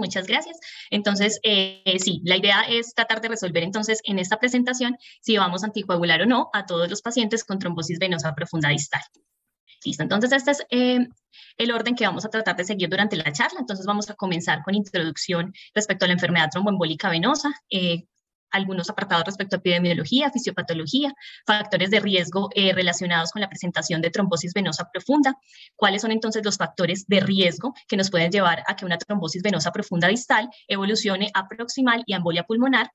Muchas gracias. Entonces, sí, la idea es tratar de resolver entonces en esta presentación si vamos a anticoagular o no a todos los pacientes con trombosis venosa profunda distal. Listo, entonces este es el orden que vamos a tratar de seguir durante la charla. Entonces vamos a comenzar con introducción respecto a la enfermedad tromboembólica venosa, algunos apartados respecto a epidemiología, fisiopatología, factores de riesgo relacionados con la presentación de trombosis venosa profunda, cuáles son entonces los factores de riesgo que nos pueden llevar a que una trombosis venosa profunda distal evolucione a proximal y a embolia pulmonar.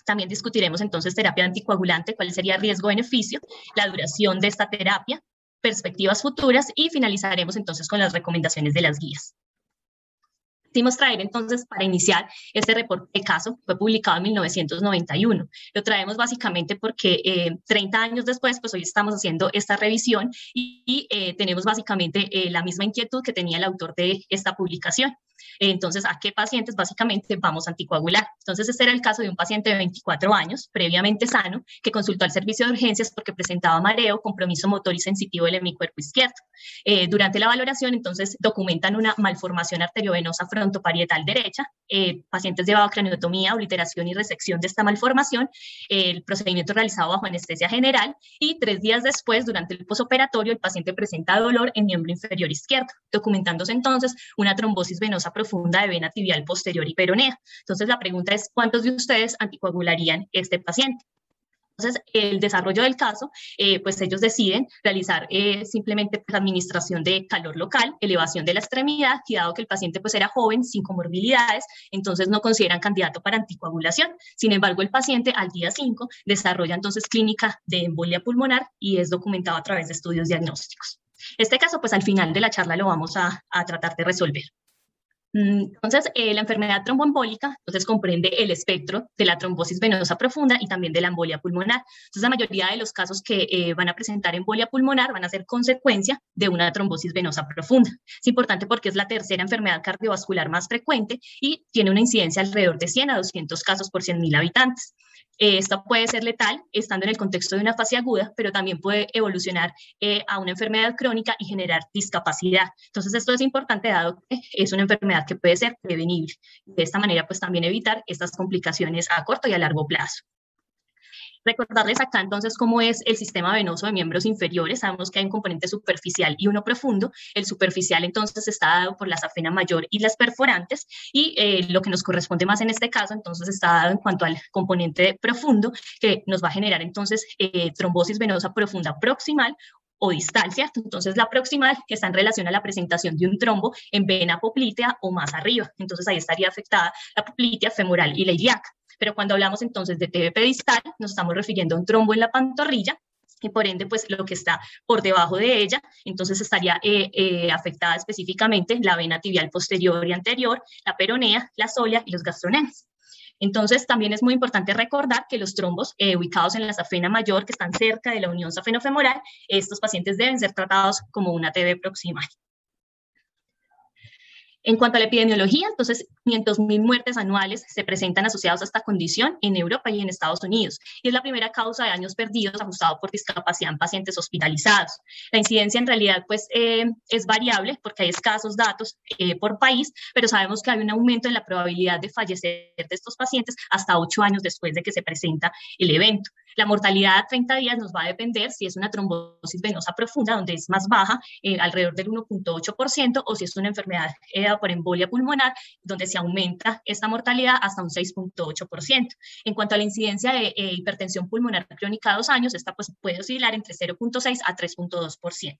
También discutiremos entonces terapia anticoagulante, cuál sería riesgo-beneficio, la duración de esta terapia, perspectivas futuras y finalizaremos entonces con las recomendaciones de las guías. Quisimos traer entonces para iniciar este reporte de caso, fue publicado en 1991. Lo traemos básicamente porque 30 años después, pues hoy estamos haciendo esta revisión y tenemos básicamente la misma inquietud que tenía el autor de esta publicación. Entonces, ¿a qué pacientes básicamente vamos a anticoagular? Entonces, este era el caso de un paciente de 24 años, previamente sano, que consultó al servicio de urgencias porque presentaba mareo, compromiso motor y sensitivo del hemicuerpo izquierdo. Durante la valoración, entonces, documentan una malformación arteriovenosa frontoparietal derecha, pacientes llevado a craniotomía, obliteración y resección de esta malformación, el procedimiento realizado bajo anestesia general y 3 días después, durante el posoperatorio, el paciente presenta dolor en miembro inferior izquierdo, documentándose entonces una trombosis venosa profunda de vena tibial posterior y peronea. Entonces la pregunta es, ¿cuántos de ustedes anticoagularían este paciente? Entonces, el desarrollo del caso, pues ellos deciden realizar simplemente la administración de calor local, elevación de la extremidad, y dado que el paciente pues era joven, sin comorbilidades, entonces no consideran candidato para anticoagulación. Sin embargo, el paciente al día 5 desarrolla entonces clínica de embolia pulmonar y es documentado a través de estudios diagnósticos. Este caso, pues al final de la charla lo vamos a tratar de resolver. Entonces, la enfermedad tromboembólica entonces comprende el espectro de la trombosis venosa profunda y también de la embolia pulmonar. Entonces, la mayoría de los casos que van a presentar embolia pulmonar van a ser consecuencia de una trombosis venosa profunda. Es importante porque es la tercera enfermedad cardiovascular más frecuente y tiene una incidencia alrededor de 100 a 200 casos por 100.000 habitantes. Esto puede ser letal estando en el contexto de una fase aguda, pero también puede evolucionar a una enfermedad crónica y generar discapacidad. Entonces, esto es importante dado que es una enfermedad que puede ser prevenible. De esta manera, pues también evitar estas complicaciones a corto y a largo plazo. Recordarles acá entonces cómo es el sistema venoso de miembros inferiores. Sabemos que hay un componente superficial y uno profundo. El superficial entonces está dado por la safena mayor y las perforantes y lo que nos corresponde más en este caso entonces está dado en cuanto al componente profundo que nos va a generar entonces trombosis venosa profunda proximal o distal, ¿cierto? Entonces la proximal está en relación a la presentación de un trombo en vena poplitea o más arriba. Entonces ahí estaría afectada la poplitea femoral y la ilíaca. Pero cuando hablamos entonces de TBP distal, nos estamos refiriendo a un trombo en la pantorrilla y por ende, pues lo que está por debajo de ella, entonces estaría afectada específicamente la vena tibial posterior y anterior, la peronea, la sólea y los gastronemes. Entonces, también es muy importante recordar que los trombos ubicados en la safena mayor, que están cerca de la unión safenofemoral, estos pacientes deben ser tratados como una TB proximal. En cuanto a la epidemiología, entonces 500.000 muertes anuales se presentan asociados a esta condición en Europa y en Estados Unidos, y es la primera causa de años perdidos ajustado por discapacidad en pacientes hospitalizados. La incidencia en realidad pues es variable porque hay escasos datos por país, pero sabemos que hay un aumento en la probabilidad de fallecer de estos pacientes hasta 8 años después de que se presenta el evento. La mortalidad a 30 días nos va a depender si es una trombosis venosa profunda, donde es más baja, alrededor del 1.8%, o si es una enfermedad por embolia pulmonar, donde se aumenta esta mortalidad hasta un 6.8%. En cuanto a la incidencia de hipertensión pulmonar crónica a 2 años, esta pues, puede oscilar entre 0.6 a 3.2%.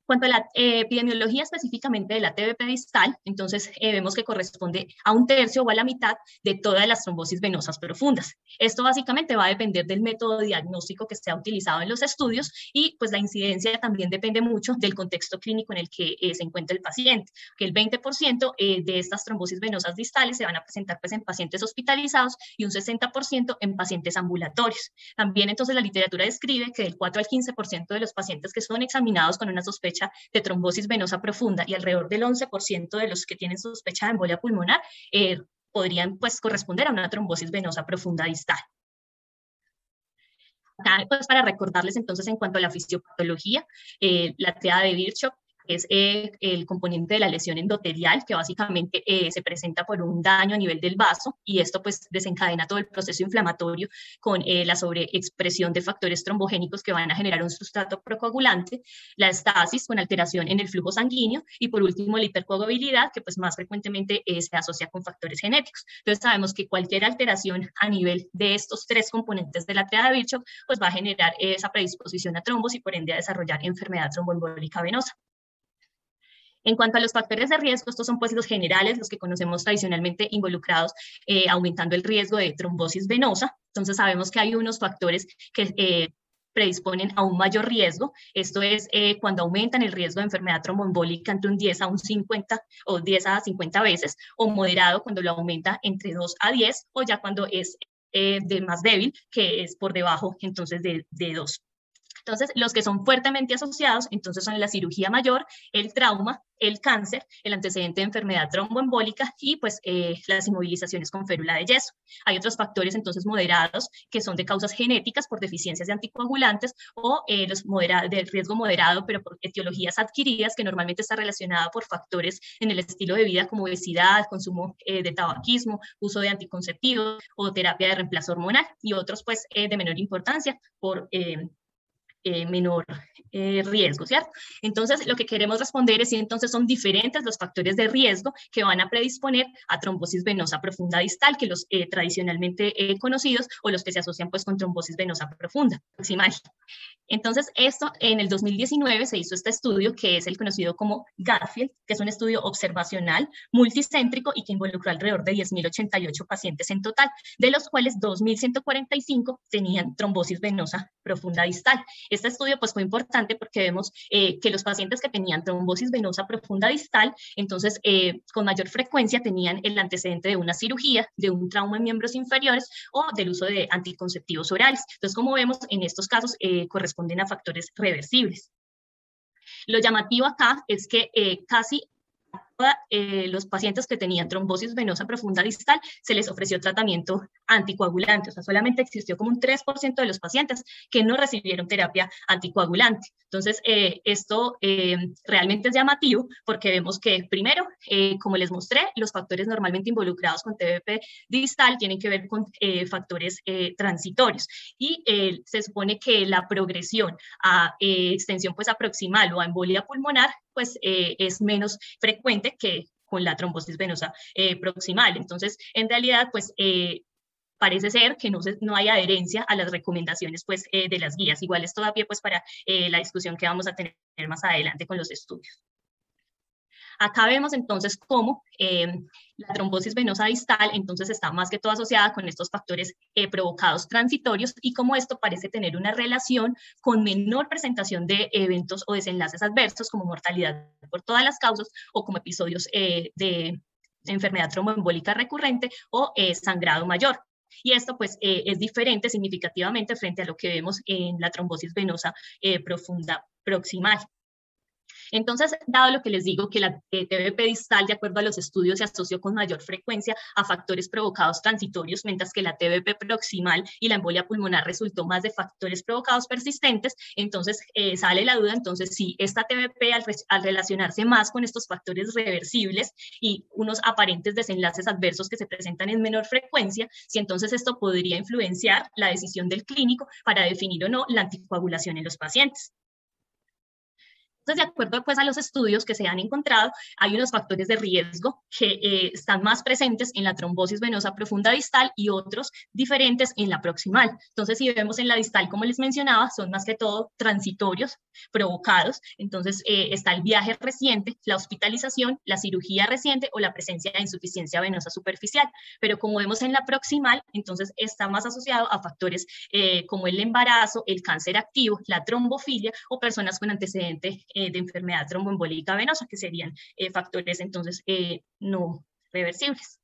En cuanto a la epidemiología específicamente de la TBP distal, entonces vemos que corresponde a 1/3 o a la mitad de todas las trombosis venosas profundas. Esto básicamente va a depender del método diagnóstico que se ha utilizado en los estudios y pues la incidencia también depende mucho del contexto clínico en el que se encuentra el paciente, que el 20% de estas trombosis venosas distales se van a presentar pues en pacientes hospitalizados y un 60% en pacientes ambulatorios. También entonces la literatura describe que del 4 al 15% de los pacientes que son examinados con una sospecha de trombosis venosa profunda y alrededor del 11% de los que tienen sospecha de embolia pulmonar podrían pues corresponder a una trombosis venosa profunda distal. Acá, pues, para recordarles entonces en cuanto a la fisiopatología, la triada de Virchow es el componente de la lesión endotelial, que básicamente se presenta por un daño a nivel del vaso, y esto pues desencadena todo el proceso inflamatorio con la sobreexpresión de factores trombogénicos que van a generar un sustrato procoagulante, la estasis con alteración en el flujo sanguíneo, y por último la hipercoagulabilidad, que pues más frecuentemente se asocia con factores genéticos. Entonces sabemos que cualquier alteración a nivel de estos tres componentes de la triada de Virchow pues va a generar esa predisposición a trombos y por ende a desarrollar enfermedad tromboembólica venosa. En cuanto a los factores de riesgo, estos son pues los generales, los que conocemos tradicionalmente involucrados, aumentando el riesgo de trombosis venosa. Entonces sabemos que hay unos factores que predisponen a un mayor riesgo. Esto es cuando aumentan el riesgo de enfermedad tromboembólica entre un 10 a un 50 o 10 a 50 veces, o moderado cuando lo aumenta entre 2 a 10, o ya cuando es de más débil, que es por debajo entonces de 2. Entonces, los que son fuertemente asociados, entonces son la cirugía mayor, el trauma, el cáncer, el antecedente de enfermedad tromboembólica y pues las inmovilizaciones con férula de yeso. Hay otros factores entonces moderados que son de causas genéticas por deficiencias de anticoagulantes o los de riesgo moderado pero por etiologías adquiridas que normalmente está relacionada por factores en el estilo de vida como obesidad, consumo de tabaquismo, uso de anticonceptivos o terapia de reemplazo hormonal, y otros pues de menor importancia por menor riesgo, ¿cierto? Entonces, lo que queremos responder es si entonces son diferentes los factores de riesgo que van a predisponer a trombosis venosa profunda distal que los tradicionalmente conocidos, o los que se asocian pues con trombosis venosa profunda proximal. Entonces, esto en el 2019 se hizo este estudio que es el conocido como Garfield, que es un estudio observacional multicéntrico y que involucró alrededor de 10.088 pacientes en total, de los cuales 2.145 tenían trombosis venosa profunda distal. Este estudio pues fue importante porque vemos que los pacientes que tenían trombosis venosa profunda distal, entonces con mayor frecuencia tenían el antecedente de una cirugía, de un trauma en miembros inferiores o del uso de anticonceptivos orales. Entonces, como vemos, en estos casos corresponden a factores reversibles. Lo llamativo acá es que casi los pacientes que tenían trombosis venosa profunda distal se les ofreció tratamiento anticoagulante, o sea, solamente existió como un 3% de los pacientes que no recibieron terapia anticoagulante. Entonces, esto realmente es llamativo porque vemos que, primero, como les mostré, los factores normalmente involucrados con TBP distal tienen que ver con factores transitorios, y se supone que la progresión a extensión pues proximal o a embolia pulmonar pues es menos frecuente que con la trombosis venosa proximal. Entonces, en realidad, pues parece ser que no hay adherencia a las recomendaciones pues, de las guías. Igual es todavía pues, para la discusión que vamos a tener más adelante con los estudios. Acá vemos entonces cómo la trombosis venosa distal entonces está más que todo asociada con estos factores provocados transitorios, y cómo esto parece tener una relación con menor presentación de eventos o desenlaces adversos como mortalidad por todas las causas o como episodios de enfermedad tromboembólica recurrente o sangrado mayor. Y esto pues es diferente significativamente frente a lo que vemos en la trombosis venosa profunda proximal. Entonces, dado lo que les digo, que la TBP distal, de acuerdo a los estudios, se asoció con mayor frecuencia a factores provocados transitorios, mientras que la TBP proximal y la embolia pulmonar resultó más de factores provocados persistentes, entonces sale la duda, entonces, si esta TBP al relacionarse más con estos factores reversibles y unos aparentes desenlaces adversos que se presentan en menor frecuencia, si entonces esto podría influenciar la decisión del clínico para definir o no la anticoagulación en los pacientes. Entonces, de acuerdo pues, a los estudios que se han encontrado, hay unos factores de riesgo que están más presentes en la trombosis venosa profunda distal y otros diferentes en la proximal. Entonces, si vemos en la distal, como les mencionaba, son más que todo transitorios, provocados. Entonces, está el viaje reciente, la hospitalización, la cirugía reciente o la presencia de insuficiencia venosa superficial. Pero como vemos en la proximal, entonces está más asociado a factores como el embarazo, el cáncer activo, la trombofilia o personas con antecedente de enfermedad tromboembólica venosa, que serían factores entonces no reversibles.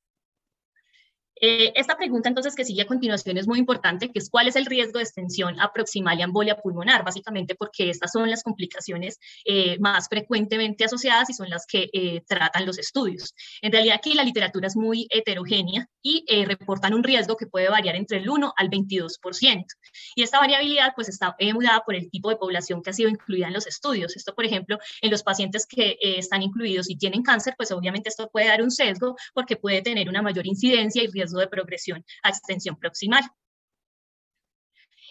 Esta pregunta entonces que sigue a continuación es muy importante, que es ¿cuál es el riesgo de extensión aproximal y embolia pulmonar? Básicamente porque estas son las complicaciones más frecuentemente asociadas y son las que tratan los estudios. En realidad aquí la literatura es muy heterogénea y reportan un riesgo que puede variar entre el 1 al 22%. Y esta variabilidad pues está mudada por el tipo de población que ha sido incluida en los estudios. Esto, por ejemplo, en los pacientes que están incluidos y tienen cáncer, pues obviamente esto puede dar un sesgo porque puede tener una mayor incidencia y riesgo de progresión a extensión proximal.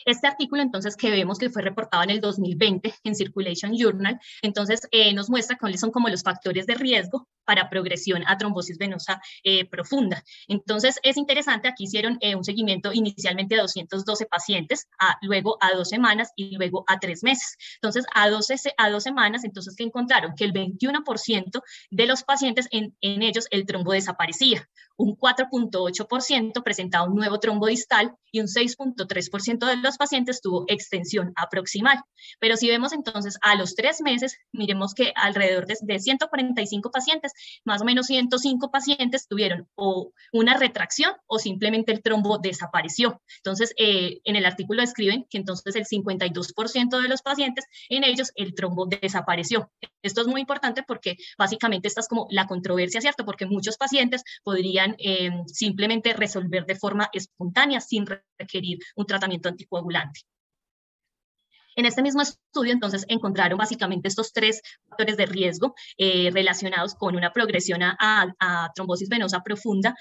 Este artículo, entonces, que vemos que fue reportado en el 2020 en Circulation Journal, entonces nos muestra cuáles son como los factores de riesgo para progresión a trombosis venosa profunda. Entonces, es interesante, aquí hicieron un seguimiento inicialmente a 212 pacientes, luego a 2 semanas y luego a 3 meses. Entonces, a 2 semanas, entonces, que encontraron que el 21% de los pacientes, en ellos, el trombo desaparecía. Un 4.8% presentaba un nuevo trombo distal y un 6.3% de los pacientes tuvo extensión aproximal. Pero si vemos entonces a los 3 meses, miremos que alrededor de 145 pacientes, más o menos 105 pacientes tuvieron o una retracción o simplemente el trombo desapareció. Entonces, en el artículo describen que entonces el 52% de los pacientes, en ellos el trombo desapareció. Esto es muy importante porque básicamente esta es como la controversia, ¿cierto? Porque muchos pacientes podrían simplemente resolver de forma espontánea sin requerir un tratamiento anticoagulante. En este mismo estudio, entonces, encontraron básicamente estos 3 factores de riesgo relacionados con una progresión a trombosis venosa profunda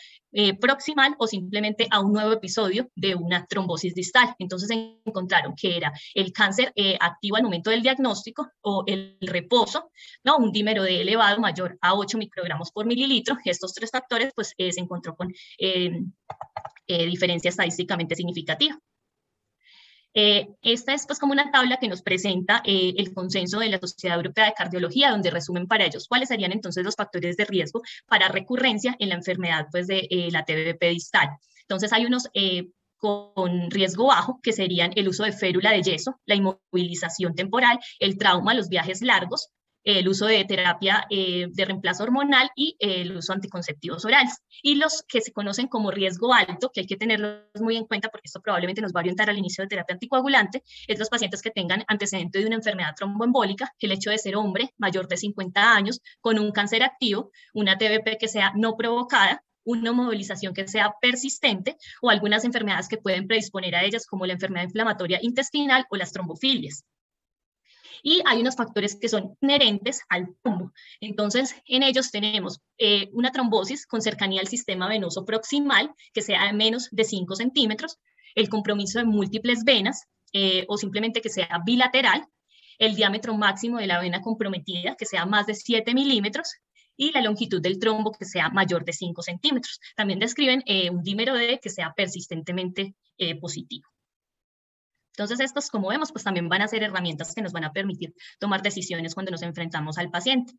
proximal o simplemente a un nuevo episodio de una trombosis distal. Entonces, encontraron que era el cáncer activo al momento del diagnóstico o el reposo, ¿no? Un dímero D elevado mayor a 8 microgramos por mililitro. Estos 3 factores, pues, se encontró con diferencia estadísticamente significativa. Esta es pues como una tabla que nos presenta el consenso de la Sociedad Europea de Cardiología, donde resumen para ellos cuáles serían entonces los factores de riesgo para recurrencia en la enfermedad pues de la TBP distal. Entonces hay unos con riesgo bajo, que serían el uso de férula de yeso, la inmovilización temporal, el trauma, los viajes largos, el uso de terapia de reemplazo hormonal y el uso de anticonceptivos orales. Y los que se conocen como riesgo alto, que hay que tenerlos muy en cuenta porque esto probablemente nos va a orientar al inicio de terapia anticoagulante, es los pacientes que tengan antecedente de una enfermedad tromboembólica, el hecho de ser hombre mayor de 50 años, con un cáncer activo, una TBP que sea no provocada, una movilización que sea persistente o algunas enfermedades que pueden predisponer a ellas como la enfermedad inflamatoria intestinal o las trombofilias. Y hay unos factores que son inherentes al trombo. Entonces, en ellos tenemos una trombosis con cercanía al sistema venoso proximal, que sea de menos de 5 centímetros, el compromiso de múltiples venas, o simplemente que sea bilateral, el diámetro máximo de la vena comprometida, que sea más de 7 milímetros, y la longitud del trombo que sea mayor de 5 centímetros. También describen un dímero D que sea persistentemente positivo. Entonces, estos, como vemos, pues también van a ser herramientas que nos van a permitir tomar decisiones cuando nos enfrentamos al paciente.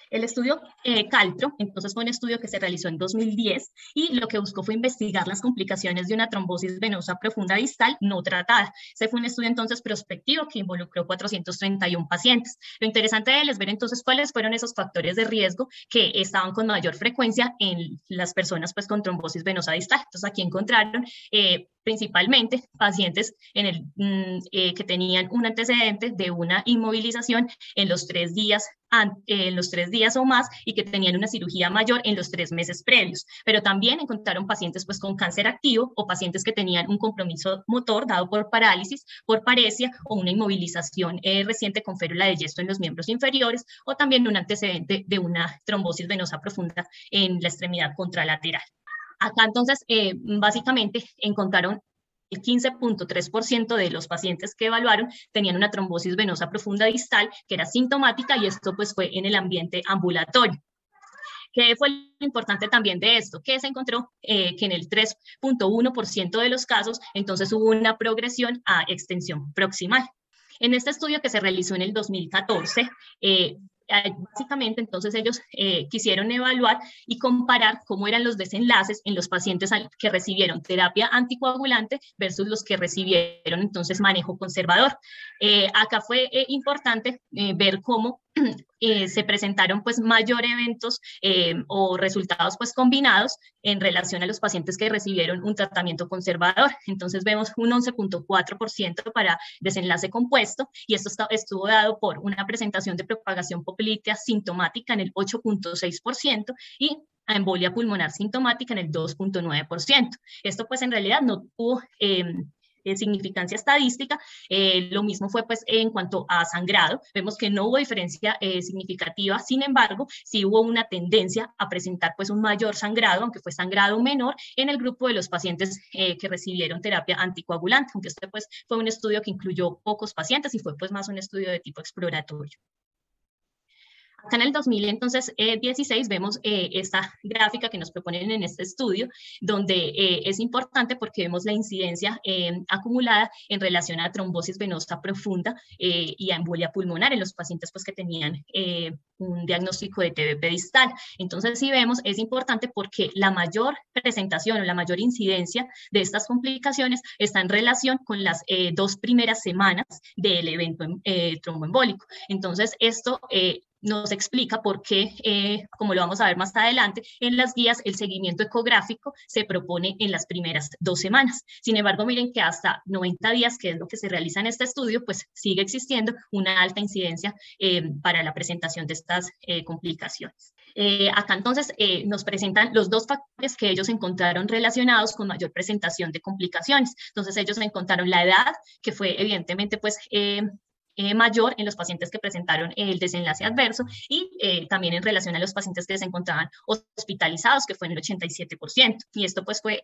El estudio Caltro, entonces fue un estudio que se realizó en 2010 y lo que buscó fue investigar las complicaciones de una trombosis venosa profunda distal no tratada. Ese fue un estudio entonces prospectivo que involucró 431 pacientes. Lo interesante de él es ver entonces cuáles fueron esos factores de riesgo que estaban con mayor frecuencia en las personas pues con trombosis venosa distal. Entonces aquí encontraron principalmente pacientes que tenían un antecedente de una inmovilización en los 3 días o más y que tenían una cirugía mayor en los 3 meses previos. Pero también encontraron pacientes pues, con cáncer activo o pacientes que tenían un compromiso motor dado por parálisis, por paresia o una inmovilización reciente con férula de yeso en los miembros inferiores o también un antecedente de una trombosis venosa profunda en la extremidad contralateral. Acá entonces, básicamente encontraron el 15.3% de los pacientes que evaluaron tenían una trombosis venosa profunda distal que era sintomática y esto pues fue en el ambiente ambulatorio. ¿Qué fue lo importante también de esto? Que se encontró que en el 3.1% de los casos entonces hubo una progresión a extensión proximal. En este estudio que se realizó en el 2014, básicamente entonces ellos quisieron evaluar y comparar cómo eran los desenlaces en los pacientes que recibieron terapia anticoagulante versus los que recibieron entonces manejo conservador. Acá fue importante ver cómo se presentaron pues mayor eventos o resultados pues combinados en relación a los pacientes que recibieron un tratamiento conservador. Entonces vemos un 11.4% para desenlace compuesto, y esto estuvo dado por una presentación de propagación poplitea sintomática en el 8.6% y a embolia pulmonar sintomática en el 2.9%. Esto pues en realidad no tuvo significancia estadística. Lo mismo fue pues en cuanto a sangrado, vemos que no hubo diferencia significativa, sin embargo, sí hubo una tendencia a presentar pues un mayor sangrado, aunque fue sangrado menor, en el grupo de los pacientes que recibieron terapia anticoagulante, aunque este pues fue un estudio que incluyó pocos pacientes y fue pues más un estudio de tipo exploratorio. Acá en el 2016 vemos esta gráfica que nos proponen en este estudio, donde es importante porque vemos la incidencia acumulada en relación a trombosis venosa profunda y a embolia pulmonar en los pacientes pues, que tenían un diagnóstico de TBP distal. Entonces, si vemos, es importante porque la mayor presentación o la mayor incidencia de estas complicaciones está en relación con las 2 primeras semanas del evento tromboembólico. Entonces, esto nos explica por qué, como lo vamos a ver más adelante, en las guías el seguimiento ecográfico se propone en las primeras 2 semanas. Sin embargo, miren que hasta 90 días, que es lo que se realiza en este estudio, pues sigue existiendo una alta incidencia para la presentación de estas complicaciones. Acá entonces nos presentan los 2 factores que ellos encontraron relacionados con mayor presentación de complicaciones. Entonces ellos encontraron la edad, que fue evidentemente pues mayor en los pacientes que presentaron el desenlace adverso y también en relación a los pacientes que se encontraban hospitalizados, que fue en el 87%. Y esto pues fue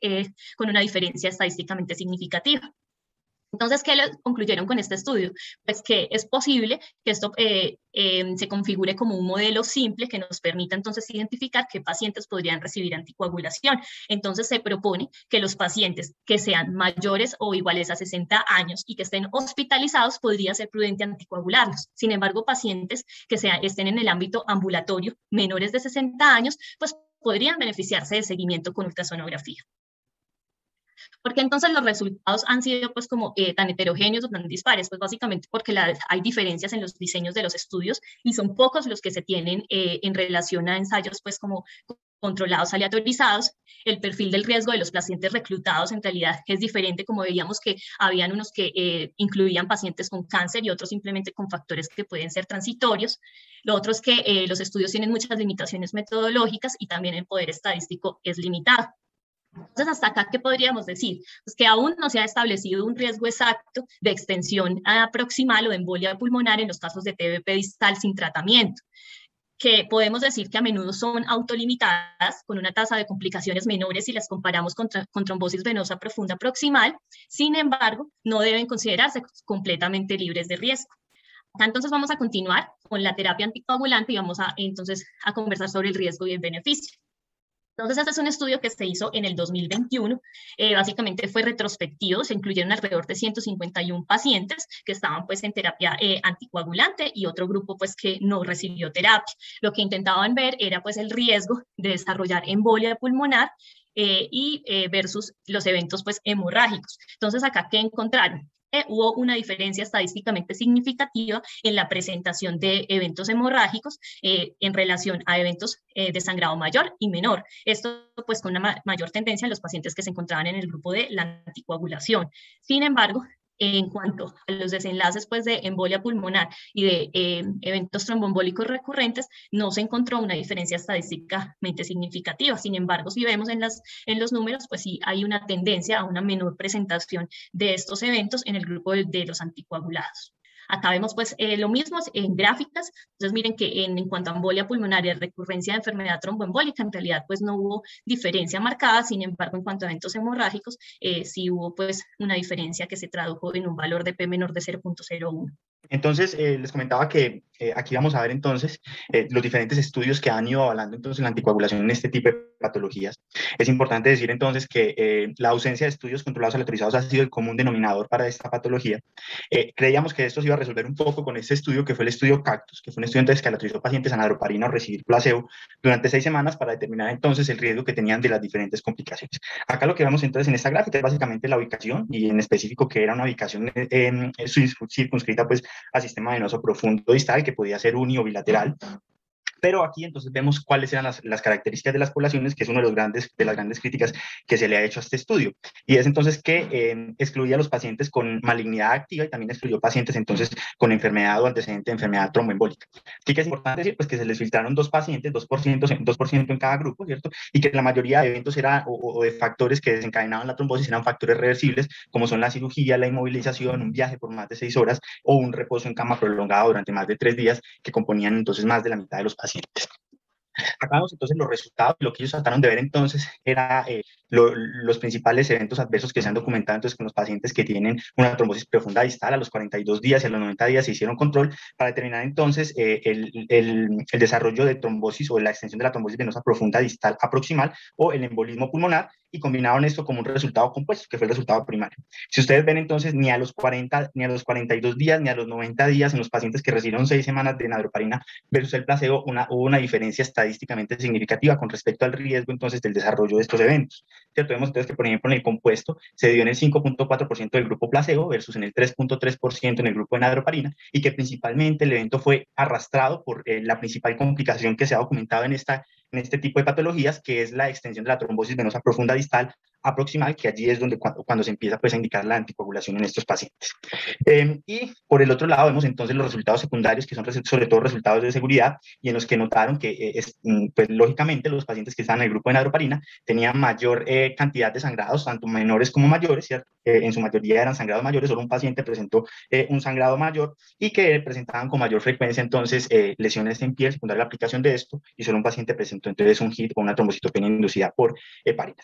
con una diferencia estadísticamente significativa. Entonces, ¿qué concluyeron con este estudio? Pues que es posible que esto se configure como un modelo simple que nos permita entonces identificar qué pacientes podrían recibir anticoagulación. Entonces, se propone que los pacientes que sean mayores o iguales a 60 años y que estén hospitalizados, podría ser prudente anticoagularlos. Sin embargo, pacientes que estén en el ámbito ambulatorio, menores de 60 años, pues podrían beneficiarse de seguimiento con ultrasonografía. Porque entonces los resultados han sido pues como tan heterogéneos o tan dispares, pues básicamente porque hay diferencias en los diseños de los estudios y son pocos los que se tienen en relación a ensayos pues como controlados aleatorizados. El perfil del riesgo de los pacientes reclutados en realidad es diferente, como veíamos que habían unos que incluían pacientes con cáncer y otros simplemente con factores que pueden ser transitorios. Lo otro es que los estudios tienen muchas limitaciones metodológicas y también el poder estadístico es limitado. Entonces, hasta acá, ¿qué podríamos decir? Pues que aún no se ha establecido un riesgo exacto de extensión proximal o de embolia pulmonar en los casos de TBP distal sin tratamiento, que podemos decir que a menudo son autolimitadas con una tasa de complicaciones menores si las comparamos con trombosis venosa profunda proximal. Sin embargo, no deben considerarse completamente libres de riesgo. Acá entonces vamos a continuar con la terapia anticoagulante y vamos entonces a conversar sobre el riesgo y el beneficio. Entonces, este es un estudio que se hizo en el 2021, básicamente fue retrospectivo, se incluyeron alrededor de 151 pacientes que estaban pues en terapia anticoagulante y otro grupo pues que no recibió terapia. Lo que intentaban ver era pues el riesgo de desarrollar embolia pulmonar versus los eventos pues hemorrágicos. Entonces, acá, ¿qué encontraron? Hubo una diferencia estadísticamente significativa en la presentación de eventos hemorrágicos en relación a eventos de sangrado mayor y menor. Esto pues con una mayor tendencia en los pacientes que se encontraban en el grupo de la anticoagulación. Sin embargo, en cuanto a los desenlaces pues, de embolia pulmonar y de eventos tromboembólicos recurrentes, no se encontró una diferencia estadísticamente significativa. Sin embargo, si vemos en los números, pues sí hay una tendencia a una menor presentación de estos eventos en el grupo de los anticoagulados. Acá vemos pues lo mismo en gráficas. Entonces miren que en cuanto a embolia pulmonar y recurrencia de enfermedad tromboembólica, en realidad pues no hubo diferencia marcada. Sin embargo, en cuanto a eventos hemorrágicos, sí hubo pues una diferencia que se tradujo en un valor de P menor de 0.01. Entonces, les comentaba que aquí vamos a ver entonces los diferentes estudios que han ido avalando entonces la anticoagulación en este tipo de patologías. Es importante decir entonces que la ausencia de estudios controlados aleatorizados ha sido el común denominador para esta patología. Creíamos que esto se iba a resolver un poco con este estudio, que fue el estudio CACTUS, que fue un estudio entonces que aleatorizó pacientes a naproparina o recibir placebo durante 6 semanas para determinar entonces el riesgo que tenían de las diferentes complicaciones. Acá lo que vemos entonces en esta gráfica es básicamente la ubicación y en específico que era una ubicación circunscrita pues a sistema venoso profundo distal, que podía ser uni o bilateral. Pero aquí entonces vemos cuáles eran las características de las poblaciones, que es una de las grandes críticas que se le ha hecho a este estudio. Y es entonces que excluía a los pacientes con malignidad activa y también excluyó pacientes entonces con enfermedad o antecedente de enfermedad tromboembólica. Así que es importante decir pues, que se les filtraron dos pacientes, 2% en cada grupo, ¿cierto? Y que la mayoría de eventos o de factores que desencadenaban la trombosis eran factores reversibles, como son la cirugía, la inmovilización, un viaje por más de 6 horas o un reposo en cama prolongado durante más de 3 días, que componían entonces más de la mitad de los pacientes. Acá vemos entonces los resultados. Lo que ellos trataron de ver entonces era los principales eventos adversos que se han documentado entonces con los pacientes que tienen una trombosis profunda distal. A los 42 días y a los 90 días se hicieron control para determinar entonces el desarrollo de trombosis o la extensión de la trombosis venosa profunda distal aproximal o el embolismo pulmonar, y combinaron esto como un resultado compuesto, que fue el resultado primario. Si ustedes ven entonces, ni a los 40, ni a los 42 días, ni a los 90 días en los pacientes que recibieron 6 semanas de naproparina versus el placebo, hubo una diferencia estadísticamente significativa con respecto al riesgo entonces del desarrollo de estos eventos. ¿Cierto? Vemos entonces que, por ejemplo, en el compuesto se dio en el 5.4% del grupo placebo versus en el 3.3% en el grupo de naproparina, y que principalmente el evento fue arrastrado por la principal complicación que se ha documentado en este tipo de patologías, que es la extensión de la trombosis venosa profunda distal aproximal, que allí es donde cuando se empieza pues, a indicar la anticoagulación en estos pacientes. Y por el otro lado vemos entonces los resultados secundarios, que son sobre todo resultados de seguridad, y en los que notaron que, pues lógicamente, los pacientes que estaban en el grupo de naproparina tenían mayor cantidad de sangrados, tanto menores como mayores, ¿cierto? En su mayoría eran sangrados mayores, solo un paciente presentó un sangrado mayor, y que presentaban con mayor frecuencia entonces lesiones en piel secundaria a la aplicación de esto, y solo un paciente presentó entonces un HIT o una trombocitopenia inducida por heparina.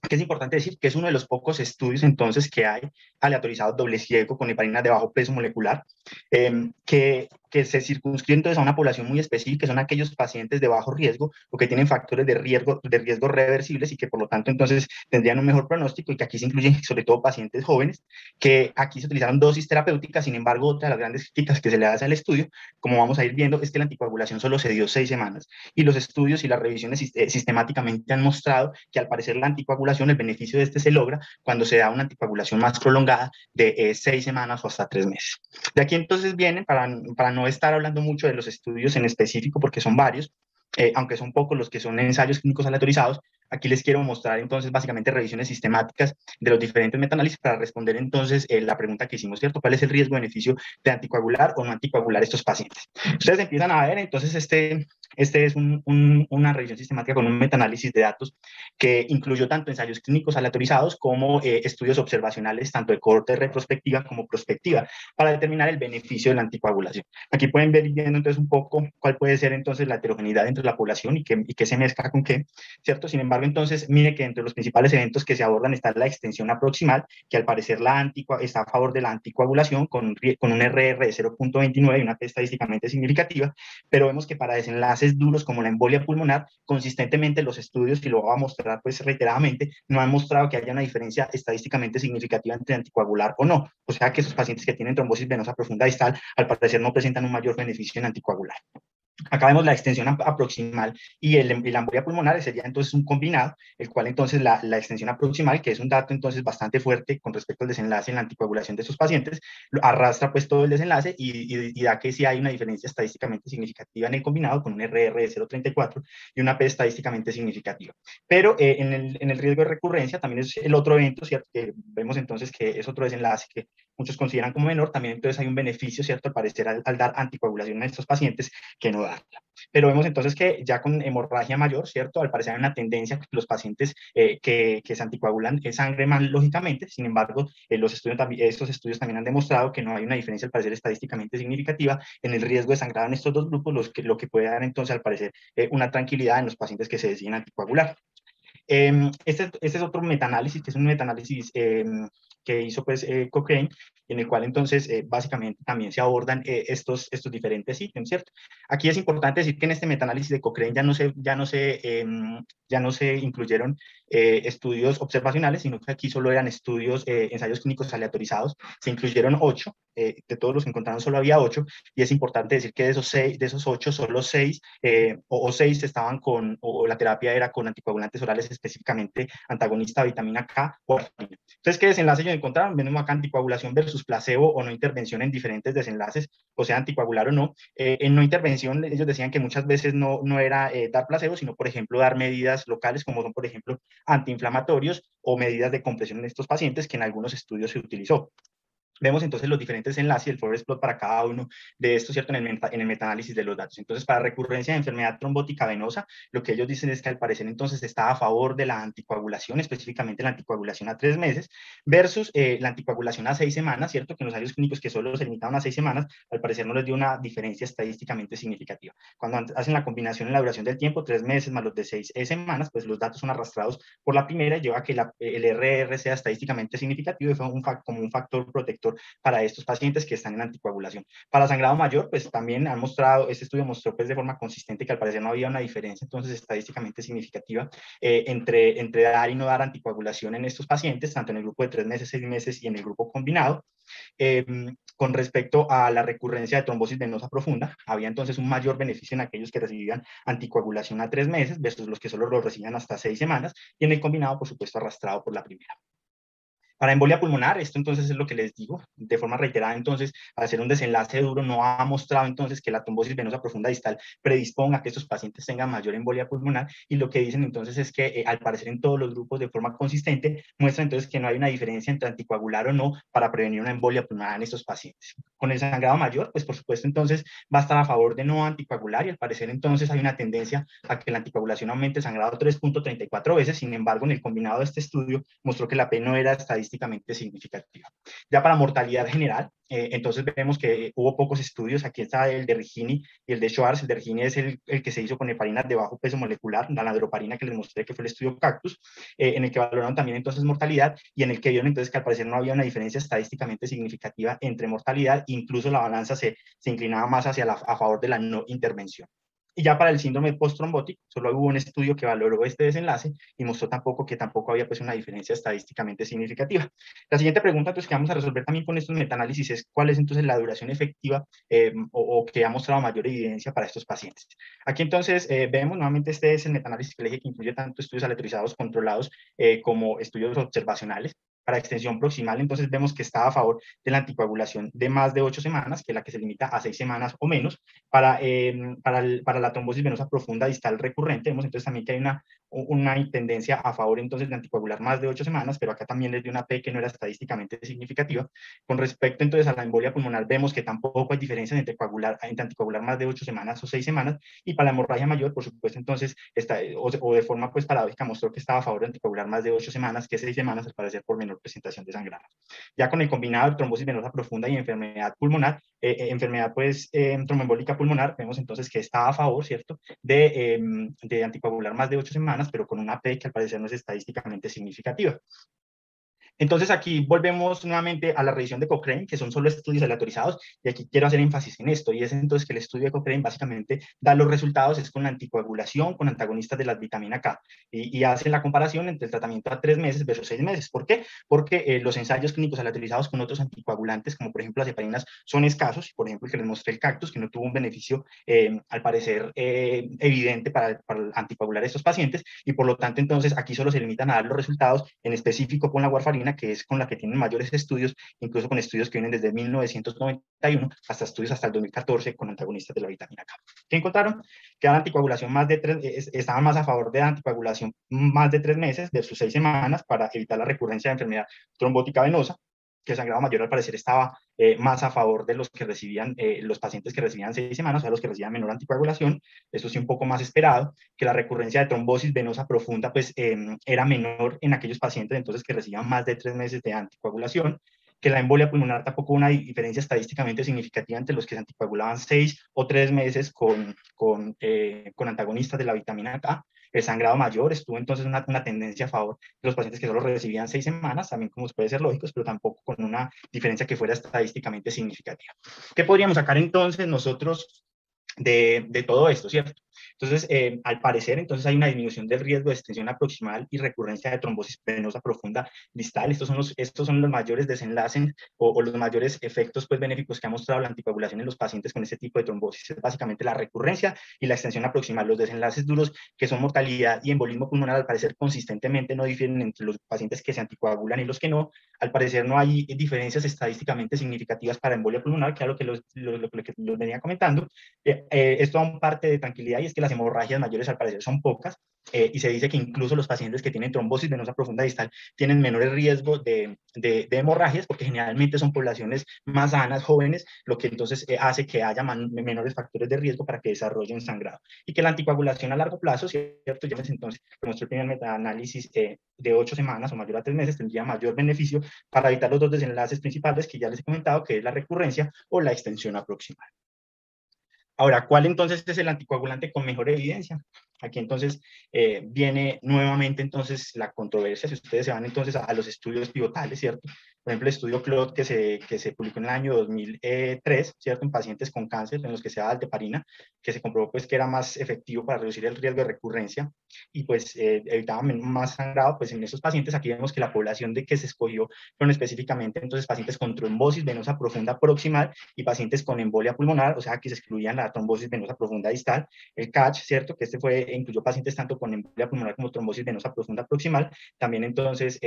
Que es importante decir que es uno de los pocos estudios entonces que hay aleatorizados doble ciego con heparina de bajo peso molecular, que se circunscriben entonces a una población muy específica, que son aquellos pacientes de bajo riesgo o que tienen factores de riesgo reversibles, y que por lo tanto entonces tendrían un mejor pronóstico, y que aquí se incluyen sobre todo pacientes jóvenes, que aquí se utilizaron dosis terapéuticas. Sin embargo, otra de las grandes críticas que se le hace al estudio, como vamos a ir viendo, es que la anticoagulación solo se dio 6 semanas, y los estudios y las revisiones sistemáticamente han mostrado que al parecer la anticoagulación, el beneficio de este se logra cuando se da una anticoagulación más prolongada de 6 semanas o hasta 3 meses. De aquí entonces vienen, para no estar hablando mucho de los estudios en específico, porque son varios, aunque son pocos los que son ensayos clínicos aleatorizados, aquí les quiero mostrar entonces básicamente revisiones sistemáticas de los diferentes metaanálisis para responder entonces la pregunta que hicimos, ¿cierto? ¿Cuál es el riesgo-beneficio de anticoagular o no anticoagular estos pacientes? Ustedes empiezan a ver, entonces este es una revisión sistemática con un metaanálisis de datos que incluyó tanto ensayos clínicos aleatorizados como estudios observacionales, tanto de cohorte retrospectiva como prospectiva, para determinar el beneficio de la anticoagulación. Aquí pueden ver viendo entonces un poco cuál puede ser entonces la heterogeneidad entre la población y qué se mezcla con qué, ¿cierto? Sin embargo, entonces, mire que entre los principales eventos que se abordan está la extensión aproximal, que al parecer está a favor de la anticoagulación con un RR de 0.29 y una P estadísticamente significativa, pero vemos que para desenlaces duros como la embolia pulmonar, consistentemente los estudios, y lo voy a mostrar pues reiteradamente, no han mostrado que haya una diferencia estadísticamente significativa entre anticoagular o no. O sea que esos pacientes que tienen trombosis venosa profunda distal, al parecer no presentan un mayor beneficio en anticoagular. Acá vemos la extensión aproximal y la embolia pulmonar sería entonces un combinado, el cual entonces la extensión aproximal, que es un dato entonces bastante fuerte con respecto al desenlace en la anticoagulación de estos pacientes, arrastra pues todo el desenlace y da que sí hay una diferencia estadísticamente significativa en el combinado con un RR de 0.34 y una P estadísticamente significativa. Pero en el riesgo de recurrencia también es el otro evento, ¿cierto? Que vemos entonces que es otro desenlace que muchos consideran como menor, también entonces hay un beneficio, ¿cierto? Al parecer al dar anticoagulación a estos pacientes que no darla. Pero vemos entonces que ya con hemorragia mayor, ¿cierto? Al parecer hay una tendencia que los pacientes que se anticoagulan sangre más lógicamente. Sin embargo, estos estudios también han demostrado que no hay una diferencia al parecer estadísticamente significativa en el riesgo de sangrado en estos dos grupos, lo que puede dar entonces al parecer una tranquilidad en los pacientes que se deciden anticoagular. Este es otro metaanálisis, que es un metaanálisis que hizo pues Cochrane, en el cual entonces básicamente también se abordan estos diferentes ítems, ¿cierto? Aquí es importante decir que en este metaanálisis de Cochrane ya no se incluyeron estudios observacionales, sino que aquí solo eran estudios, ensayos clínicos aleatorizados. Se incluyeron 8, de todos los que encontraron solo había 8, y es importante decir que de esos 8, solo 6 o 6 estaban o la terapia era con anticoagulantes orales, específicamente antagonista de vitamina K o warfarina. Entonces, ¿qué desenlace ellos encontraron? Vemos acá anticoagulación versus placebo o no intervención en diferentes desenlaces, o sea, anticoagular o no. En no intervención, ellos decían que muchas veces no era dar placebo, sino, por ejemplo, dar medidas locales, como son, por ejemplo, antiinflamatorios o medidas de compresión en estos pacientes, que en algunos estudios se utilizó. Vemos entonces los diferentes enlaces y el forest plot para cada uno de estos, ¿cierto? En el metaanálisis de los datos. Entonces, para recurrencia de enfermedad trombótica venosa, lo que ellos dicen es que al parecer entonces está a favor de la anticoagulación, específicamente la anticoagulación a 3 meses, versus la anticoagulación a 6 semanas, ¿cierto? Que en los ensayos clínicos que solo se limitaban a 6 semanas, al parecer no les dio una diferencia estadísticamente significativa. Cuando hacen la combinación en la duración del tiempo, 3 meses más los de 6 semanas, pues los datos son arrastrados por la primera y lleva a que el RR sea estadísticamente significativo y fue como un factor protector para estos pacientes que están en anticoagulación. Para sangrado mayor, pues también han mostrado, este estudio mostró pues de forma consistente que al parecer no había una diferencia entonces estadísticamente significativa entre dar y no dar anticoagulación en estos pacientes, tanto en el grupo de 3 meses, 6 meses y en el grupo combinado. Con respecto a la recurrencia de trombosis venosa profunda, había entonces un mayor beneficio en aquellos que recibían anticoagulación a 3 meses versus los que solo lo recibían hasta 6 semanas, y en el combinado, por supuesto, arrastrado por la primera. Para embolia pulmonar, esto entonces es lo que les digo, de forma reiterada, entonces, al hacer un desenlace duro, no ha mostrado entonces que la trombosis venosa profunda distal predisponga a que estos pacientes tengan mayor embolia pulmonar, y lo que dicen entonces es que, al parecer en todos los grupos de forma consistente, muestra entonces que no hay una diferencia entre anticoagular o no para prevenir una embolia pulmonar en estos pacientes. Con el sangrado mayor, pues por supuesto entonces va a estar a favor de no anticoagular, y al parecer entonces hay una tendencia a que la anticoagulación aumente el sangrado 3.34 veces, sin embargo, en el combinado de este estudio mostró que la P no era estadísticamente significativa. Ya para mortalidad general, entonces vemos que hubo pocos estudios. Aquí está el de Rigini y el de Schwartz. El de Rigini es el que se hizo con heparinas de bajo peso molecular, la nandroparina que les mostré, que fue el estudio Cactus, en el que valoraron también entonces mortalidad, y en el que vieron entonces que al parecer no había una diferencia estadísticamente significativa entre mortalidad, incluso la balanza se inclinaba más a favor de la no intervención. Y ya para el síndrome post-trombótico, solo hubo un estudio que valoró este desenlace y mostró que tampoco había pues una diferencia estadísticamente significativa. La siguiente pregunta pues, que vamos a resolver también con estos metaanálisis es cuál es entonces la duración efectiva o que ha mostrado mayor evidencia para estos pacientes. Aquí entonces vemos nuevamente, este es el metaanálisis que le dije que incluye tanto estudios aleatorizados controlados como estudios observacionales. Para extensión proximal, entonces vemos que está a favor de la anticoagulación de más de 8 semanas, que es la que se limita a 6 semanas o menos. Para la trombosis venosa profunda distal recurrente, vemos entonces también que hay una tendencia a favor entonces de anticoagular más de 8 semanas, pero acá también les dio una P que no era estadísticamente significativa. Con respecto entonces a la embolia pulmonar, vemos que tampoco hay diferencias entre anticoagular más de 8 semanas o 6 semanas, y para la hemorragia mayor, por supuesto, entonces, o de forma pues paradójica, mostró que estaba a favor de anticoagular más de 8 semanas que 6 semanas, al parecer por menor presentación de sangrado. Ya con el combinado de trombosis venosa profunda y enfermedad pulmonar, enfermedad pues tromboembólica pulmonar, vemos entonces que está a favor, ¿cierto?, de anticoagular más de 8 semanas, pero con una P que al parecer no es estadísticamente significativa. Entonces aquí volvemos nuevamente a la revisión de Cochrane, que son solo estudios aleatorizados, y aquí quiero hacer énfasis en esto, y es entonces que el estudio de Cochrane básicamente da los resultados es con la anticoagulación, con antagonistas de la vitamina K, y hace la comparación entre el tratamiento a 3 meses versus 6 meses. ¿Por qué? Porque los ensayos clínicos aleatorizados con otros anticoagulantes, como por ejemplo las heparinas, son escasos, y por ejemplo el que les mostré, el Cactus, que no tuvo un beneficio al parecer evidente para anticoagular a estos pacientes, y por lo tanto entonces aquí solo se limitan a dar los resultados en específico con la warfarina, que es con la que tienen mayores estudios, incluso con estudios que vienen desde 1991 hasta estudios hasta el 2014 con antagonistas de la vitamina K. ¿Qué encontraron? Que la anticoagulación estaban más a favor de la anticoagulación más de 3 meses versus 6 semanas para evitar la recurrencia de enfermedad trombótica venosa, que el sangrado mayor al parecer estaba más a favor de los que recibían, los pacientes que recibían 6 semanas, o sea, los que recibían menor anticoagulación. Eso sí, un poco más esperado, que la recurrencia de trombosis venosa profunda pues era menor en aquellos pacientes entonces que recibían más de 3 meses de anticoagulación, que la embolia pulmonar tampoco una diferencia estadísticamente significativa entre los que se anticoagulaban 6 o 3 meses con antagonistas de la vitamina K. El sangrado mayor estuvo entonces una tendencia a favor de los pacientes que solo recibían 6 semanas, también como puede ser lógico, pero tampoco con una diferencia que fuera estadísticamente significativa. ¿Qué podríamos sacar entonces nosotros de todo esto, cierto? Entonces, al parecer, entonces hay una disminución del riesgo de extensión aproximal y recurrencia de trombosis venosa profunda distal. Estos son los mayores desenlaces o los mayores efectos pues, benéficos que ha mostrado la anticoagulación en los pacientes con este tipo de trombosis. Es básicamente la recurrencia y la extensión aproximal. Los desenlaces duros, que son mortalidad y embolismo pulmonar, al parecer consistentemente no difieren entre los pacientes que se anticoagulan y los que no. Al parecer no hay diferencias estadísticamente significativas para embolia pulmonar, que es lo que los venía comentando. Esto da un parte de tranquilidad, y es que las hemorragias mayores al parecer son pocas, y se dice que incluso los pacientes que tienen trombosis venosa profunda distal tienen menores riesgos de hemorragias, porque generalmente son poblaciones más sanas, jóvenes, lo que entonces hace que haya menores factores de riesgo para que desarrollen sangrado. Y que la anticoagulación a largo plazo, ¿cierto? Ya entonces, como nuestro primer metaanálisis de 8 semanas o mayor a 3 meses, tendría mayor beneficio para evitar los dos desenlaces principales que ya les he comentado, que es la recurrencia o la extensión aproximal. Ahora, ¿cuál entonces es el anticoagulante con mejor evidencia? Aquí entonces viene nuevamente entonces la controversia. Si ustedes se van entonces a los estudios pivotales, ¿cierto? Por ejemplo, el estudio CLOT que se publicó en el año 2003, ¿cierto? En pacientes con cáncer, en los que se daba alteparina, que se comprobó pues que era más efectivo para reducir el riesgo de recurrencia y pues evitaba más sangrado, pues en esos pacientes aquí vemos que la población de que se escogió fueron específicamente entonces pacientes con trombosis venosa profunda proximal y pacientes con embolia pulmonar, o sea, aquí se excluían la trombosis venosa profunda distal, el CACH, ¿cierto? Que este incluyó pacientes tanto con embolia pulmonar como trombosis venosa profunda proximal, también entonces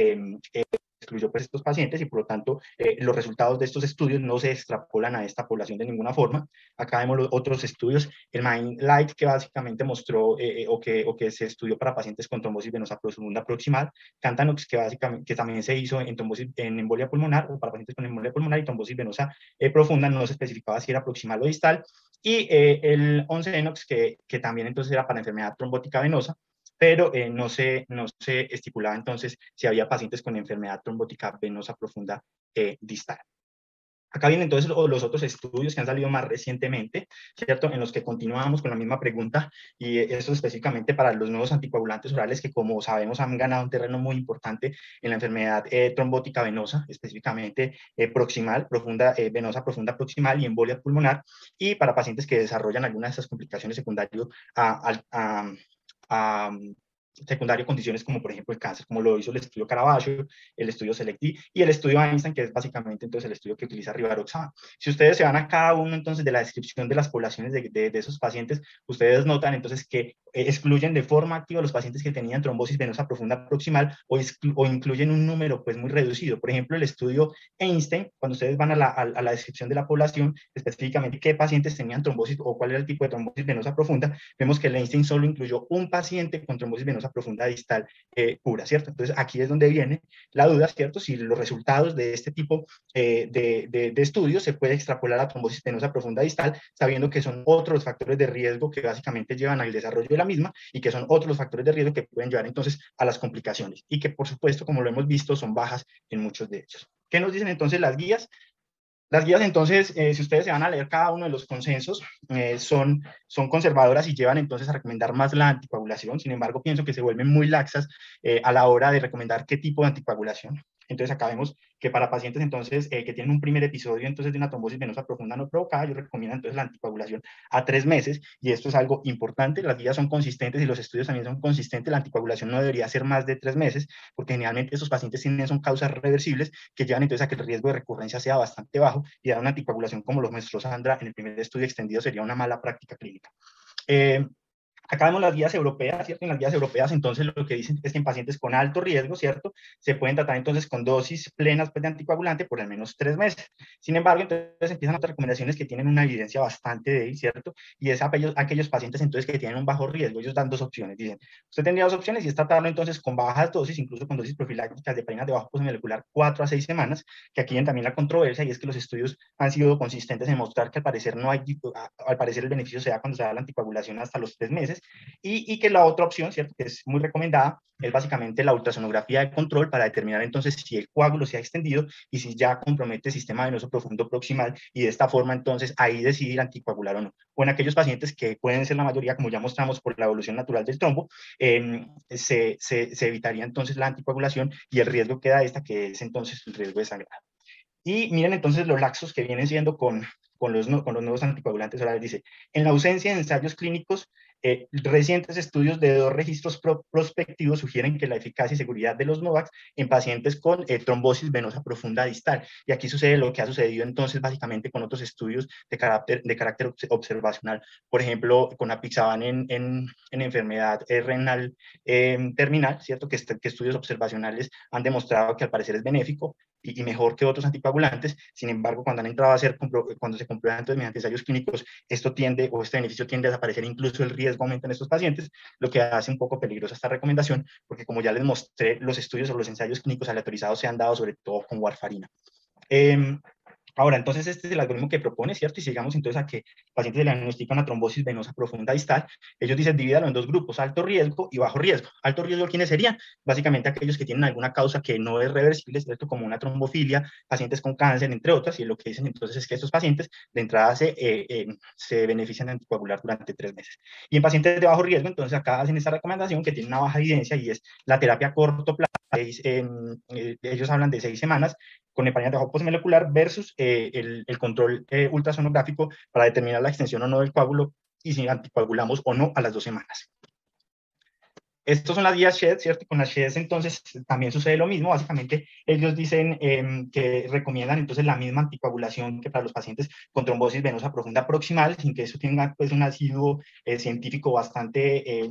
excluyó pues estos pacientes y por lo tanto los resultados de estos estudios no se extrapolan a esta población de ninguna forma. Acá vemos los otros estudios, el MIND-LIGHT que básicamente mostró o que se estudió para pacientes con trombosis venosa profunda proximal, CANTANOX que también se hizo en embolia pulmonar o para pacientes con embolia pulmonar y trombosis venosa profunda, no se especificaba si era proximal o distal, y el 11-ENOX que también entonces era para enfermedad trombótica venosa, pero no se estipulaba entonces si había pacientes con enfermedad trombótica venosa profunda distal. Acá vienen entonces los otros estudios que han salido más recientemente, ¿cierto? En los que continuamos con la misma pregunta, y eso específicamente para los nuevos anticoagulantes orales que, como sabemos, han ganado un terreno muy importante en la enfermedad trombótica venosa, específicamente proximal, venosa profunda proximal y embolia pulmonar, y para pacientes que desarrollan algunas de esas complicaciones secundarias a secundario condiciones como por ejemplo el cáncer, como lo hizo el estudio Caravaggio, el estudio Selecti y el estudio Einstein, que es básicamente entonces el estudio que utiliza rivaroxaban. Si ustedes se van a cada uno entonces de la descripción de las poblaciones de esos pacientes, ustedes notan entonces que excluyen de forma activa los pacientes que tenían trombosis venosa profunda proximal o incluyen un número pues muy reducido. Por ejemplo, el estudio Einstein, cuando ustedes van a la descripción de la población, específicamente qué pacientes tenían trombosis o cuál era el tipo de trombosis venosa profunda, vemos que el Einstein solo incluyó un paciente con trombosis venosa profunda distal pura, ¿cierto? Entonces aquí es donde viene la duda, ¿cierto? Si los resultados de este tipo de estudios se puede extrapolar a trombosis venosa profunda distal, sabiendo que son otros factores de riesgo que básicamente llevan al desarrollo de la misma y que son otros factores de riesgo que pueden llevar entonces a las complicaciones y que por supuesto, como lo hemos visto, son bajas en muchos de ellos. ¿Qué nos dicen entonces las guías? Las guías, entonces, si ustedes se van a leer cada uno de los consensos, son conservadoras y llevan entonces a recomendar más la anticoagulación. Sin embargo, pienso que se vuelven muy laxas a la hora de recomendar qué tipo de anticoagulación. Entonces, acá vemos que para pacientes entonces que tienen un primer episodio entonces de una trombosis venosa profunda no provocada, yo recomiendo entonces la anticoagulación a 3 meses, y esto es algo importante. Las guías son consistentes y los estudios también son consistentes. La anticoagulación no debería ser más de 3 meses, porque generalmente esos pacientes son causas reversibles que llevan entonces a que el riesgo de recurrencia sea bastante bajo, y dar una anticoagulación como lo mostró Sandra en el primer estudio extendido sería una mala práctica clínica. Acá vemos las guías europeas, ¿cierto? En las guías europeas, entonces, lo que dicen es que en pacientes con alto riesgo, ¿cierto? Se pueden tratar entonces con dosis plenas pues, de anticoagulante por al menos 3 meses. Sin embargo, entonces empiezan otras recomendaciones que tienen una evidencia bastante débil, ¿cierto? Y es aquellos pacientes entonces que tienen un bajo riesgo. Ellos dan 2 opciones. Dicen, usted tendría 2 opciones, y es tratarlo entonces con bajas dosis, incluso con dosis profilácticas de heparina de bajo costo molecular 4 a 6 semanas, que aquí viene también la controversia, y es que los estudios han sido consistentes en mostrar que al parecer al parecer el beneficio se da cuando se da la anticoagulación hasta los 3 meses, y que la otra opción, ¿cierto?, que es muy recomendada, es básicamente la ultrasonografía de control para determinar entonces si el coágulo se ha extendido y si ya compromete el sistema venoso profundo proximal, y de esta forma entonces ahí decidir anticoagular o no. O en aquellos pacientes que pueden ser la mayoría, como ya mostramos por la evolución natural del trombo, se evitaría entonces la anticoagulación y el riesgo queda esta, que es entonces el riesgo de sangrado. Y miren entonces los laxos que vienen siendo con con los nuevos anticoagulantes orales. Dice, en la ausencia de ensayos clínicos, recientes estudios de 2 registros prospectivos sugieren que la eficacia y seguridad de los NOVAX en pacientes con trombosis venosa profunda distal. Y aquí sucede lo que ha sucedido entonces básicamente con otros estudios de carácter observacional. Por ejemplo, con apixaban en enfermedad renal terminal, ¿cierto? Que estudios observacionales han demostrado que al parecer es benéfico y mejor que otros anticoagulantes. Sin embargo, cuando han entrado a hacer, cuando se comprueban entonces mediante ensayos clínicos, esto tiende, o este beneficio tiende a desaparecer, incluso el riesgo aumenta en estos pacientes, lo que hace un poco peligrosa esta recomendación, porque como ya les mostré, los estudios o los ensayos clínicos aleatorizados se han dado sobre todo con warfarina. Ahora, entonces, este es el algoritmo que propone, ¿cierto? Y sigamos entonces a que pacientes se le diagnostican una trombosis venosa profunda distal. Ellos dicen, divídalo en 2 grupos, alto riesgo y bajo riesgo. Alto riesgo, ¿quiénes serían? Básicamente aquellos que tienen alguna causa que no es reversible, ¿cierto? Como una trombofilia, pacientes con cáncer, entre otras, y lo que dicen entonces es que estos pacientes de entrada se benefician de anticoagular durante 3 meses. Y en pacientes de bajo riesgo, entonces acá hacen esta recomendación que tiene una baja evidencia y es la terapia a corto plazo. Ellos hablan de 6 semanas con heparina de bajo postmolecular versus el control ultrasonográfico para determinar la extensión o no del coágulo y si anticoagulamos o no a las 2 semanas. Estos son las guías SHED, ¿cierto? Con las SHED entonces también sucede lo mismo. Básicamente ellos dicen que recomiendan entonces la misma anticoagulación que para los pacientes con trombosis venosa profunda proximal, sin que eso tenga pues un asiduo científico bastante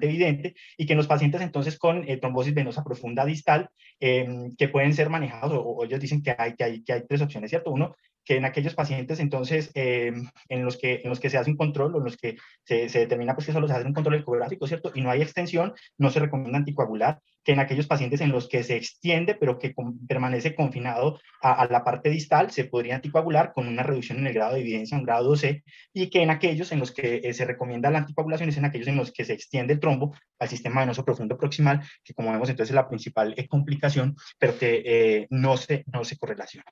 evidente, y que en los pacientes entonces con trombosis venosa profunda distal, que pueden ser manejados, o ellos dicen que hay 3 opciones, ¿cierto? Uno, que en aquellos pacientes entonces en los que se hace un control o en los que se determina pues que solo se hace un control ecográfico, ¿cierto? Y no hay extensión, no se recomienda anticoagular, que en aquellos pacientes en los que se extiende pero que permanece confinado a la parte distal, se podría anticoagular con una reducción en el grado de evidencia, un grado 2C, y que en aquellos en los que se recomienda la anticoagulación es en aquellos en los que se extiende el trombo al sistema venoso profundo proximal, que como vemos entonces es la principal complicación, pero que no se correlaciona.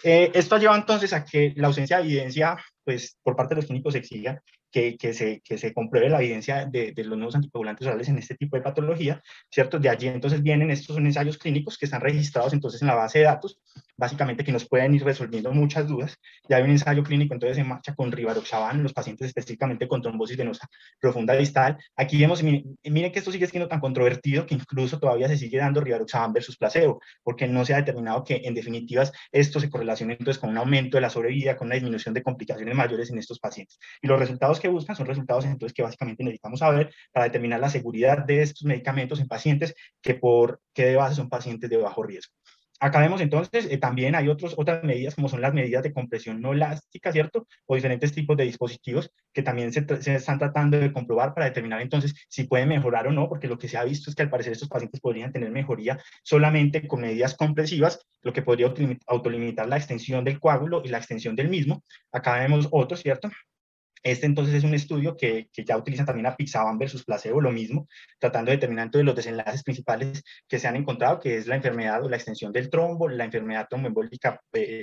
Esto ha llevado entonces a que la ausencia de evidencia, pues por parte de los clínicos exija que se compruebe la evidencia de los nuevos anticoagulantes orales en este tipo de patología, ¿cierto? De allí entonces vienen estos ensayos clínicos que están registrados entonces en la base de datos, básicamente que nos pueden ir resolviendo muchas dudas. Ya hay un ensayo clínico entonces en marcha con rivaroxaban en los pacientes específicamente con trombosis venosa profunda distal. Aquí vemos, miren que esto sigue siendo tan controvertido que incluso todavía se sigue dando rivaroxaban versus placebo, porque no se ha determinado que en definitivas esto se correlaciona entonces con un aumento de la sobrevida, con una disminución de complicaciones mayores en estos pacientes. Y los resultados que buscan son resultados entonces que básicamente necesitamos saber para determinar la seguridad de estos medicamentos en pacientes que de base son pacientes de bajo riesgo. Acá vemos entonces, también hay otras medidas, como son las medidas de compresión no elástica, ¿cierto? O diferentes tipos de dispositivos que también se están tratando de comprobar para determinar entonces si pueden mejorar o no, porque lo que se ha visto es que al parecer estos pacientes podrían tener mejoría solamente con medidas compresivas, lo que podría autolimitar la extensión del coágulo y la extensión del mismo. Acá vemos otros, ¿cierto? Este entonces es un estudio que ya utilizan también apixaban versus placebo, lo mismo, tratando de determinar entonces los desenlaces principales que se han encontrado, que es la enfermedad o la extensión del trombo, la enfermedad tromboembólica,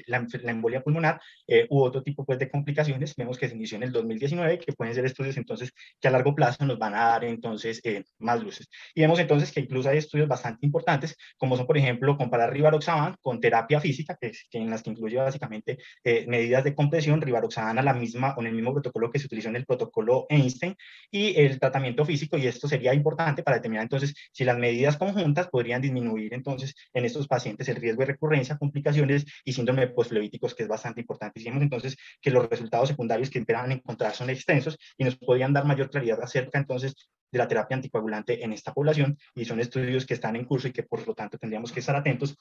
la embolia pulmonar, u otro tipo pues, de complicaciones. Vemos que se inició en el 2019, que pueden ser estudios entonces que a largo plazo nos van a dar entonces más luces. Y vemos entonces que incluso hay estudios bastante importantes, como son por ejemplo comparar rivaroxaban con terapia física, que en las que incluye básicamente medidas de compresión, rivaroxaban a la misma o en el mismo protocolo que se utilizó en el protocolo Einstein, y el tratamiento físico, y esto sería importante para determinar entonces si las medidas conjuntas podrían disminuir entonces en estos pacientes el riesgo de recurrencia, complicaciones y síndrome postflebíticos, que es bastante importante. Hicimos entonces que los resultados secundarios que esperan encontrar son extensos y nos podrían dar mayor claridad acerca entonces de la terapia anticoagulante en esta población, y son estudios que están en curso y que por lo tanto tendríamos que estar atentos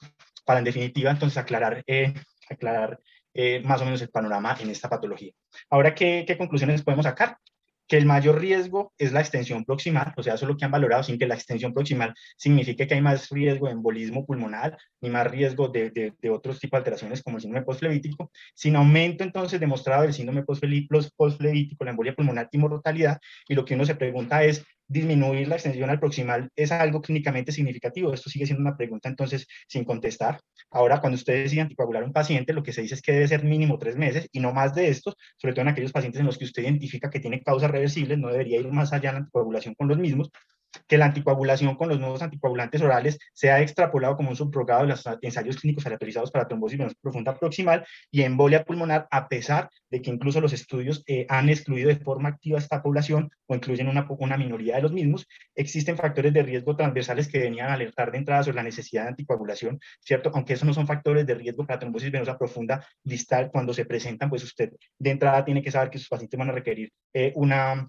para en definitiva entonces aclarar más o menos el panorama en esta patología. Ahora, ¿qué conclusiones podemos sacar? Que el mayor riesgo es la extensión proximal, o sea, eso es lo que han valorado, sin que la extensión proximal signifique que hay más riesgo de embolismo pulmonar, ni más riesgo de otros tipos de alteraciones como el síndrome postflebítico, sin aumento entonces demostrado del síndrome postflebítico, la embolia pulmonar y mortalidad, y lo que uno se pregunta es, ¿disminuir la extensión al proximal es algo clínicamente significativo? Esto sigue siendo una pregunta entonces sin contestar. Ahora, cuando usted decide anticoagular a un paciente, lo que se dice es que debe ser mínimo 3 meses y no más de estos, sobre todo en aquellos pacientes en los que usted identifica que tiene causas reversibles, no debería ir más allá en la anticoagulación con los mismos. que la anticoagulación con los nuevos anticoagulantes orales se ha extrapolado como un subrogado de los ensayos clínicos aleatorizados para trombosis venosa profunda proximal y embolia pulmonar, a pesar de que incluso los estudios han excluido de forma activa esta población o incluyen una minoría de los mismos. Existen factores de riesgo transversales que venían a alertar de entrada sobre la necesidad de anticoagulación, ¿cierto? Aunque esos no son factores de riesgo para trombosis venosa profunda distal, cuando se presentan, pues usted de entrada tiene que saber que sus pacientes van a requerir una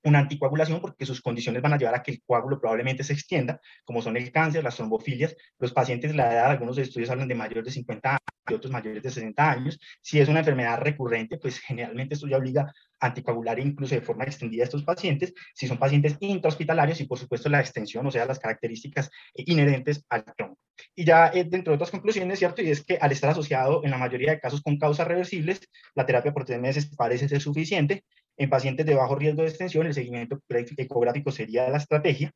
anticoagulación porque sus condiciones van a llevar a que el coágulo probablemente se extienda, como son el cáncer, las trombofilias, los pacientes de la edad, algunos estudios hablan de mayores de 50 años y otros mayores de 60 años. Si es una enfermedad recurrente, pues generalmente esto ya obliga a anticoagular incluso de forma extendida a estos pacientes. Si son pacientes intrahospitalarios y por supuesto la extensión, o sea, las características inherentes al trombo. Y ya dentro de otras conclusiones, ¿cierto? Y es que al estar asociado en la mayoría de casos con causas reversibles, la terapia por 3 meses parece ser suficiente. En pacientes de bajo riesgo de extensión, el seguimiento ecográfico sería la estrategia.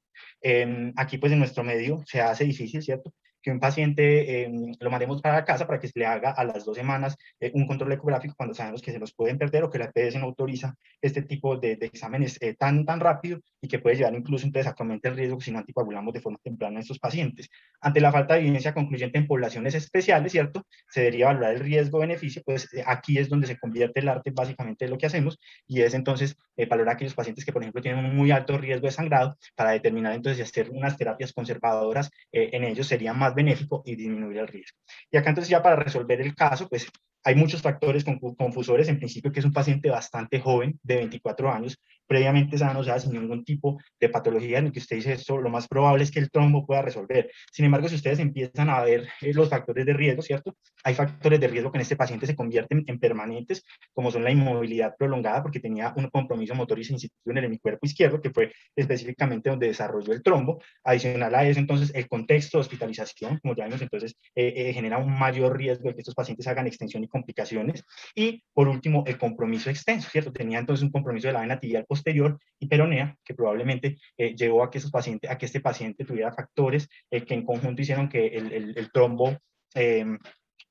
Aquí, pues, en nuestro medio se hace difícil, ¿cierto?, que un paciente lo mandemos para la casa para que se le haga a las 2 semanas un control ecográfico cuando sabemos que se los pueden perder o que la EPS no autoriza este tipo de exámenes tan rápido y que puede llevar incluso entonces a que aumente el riesgo si no anticoagulamos de forma temprana en estos pacientes. Ante la falta de evidencia concluyente en poblaciones especiales, ¿cierto?, se debería valorar el riesgo-beneficio, pues aquí es donde se convierte el arte básicamente de lo que hacemos, y es entonces valorar aquellos pacientes que, por ejemplo, tienen un muy alto riesgo de sangrado para determinar entonces si hacer unas terapias conservadoras en ellos sería más benéfico y disminuir el riesgo. Y acá entonces ya para resolver el caso, pues hay muchos factores confusores, en principio que es un paciente bastante joven, de 24 años, previamente sano, o sea, sin ningún tipo de patología, en el que usted dice esto, lo más probable es que el trombo pueda resolver. Sin embargo, si ustedes empiezan a ver los factores de riesgo, ¿cierto? Hay factores de riesgo que en este paciente se convierten en permanentes, como son la inmovilidad prolongada, porque tenía un compromiso motor y sensitivo en el hemicuerpo izquierdo, que fue específicamente donde desarrolló el trombo. Adicional a eso, entonces, el contexto de hospitalización, como ya vimos, entonces, genera un mayor riesgo de que estos pacientes hagan extensión y complicaciones. Y, por último, el compromiso extenso, ¿cierto? Tenía entonces un compromiso de la vena tibial posterior y peronea, que probablemente llevó a que, a que este paciente tuviera factores que en conjunto hicieron que el trombo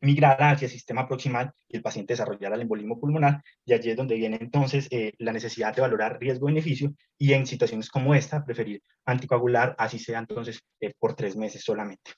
migrara hacia el sistema proximal y el paciente desarrollara el embolismo pulmonar, y allí es donde viene entonces la necesidad de valorar riesgo-beneficio y en situaciones como esta preferir anticoagular, así sea entonces por 3 meses solamente.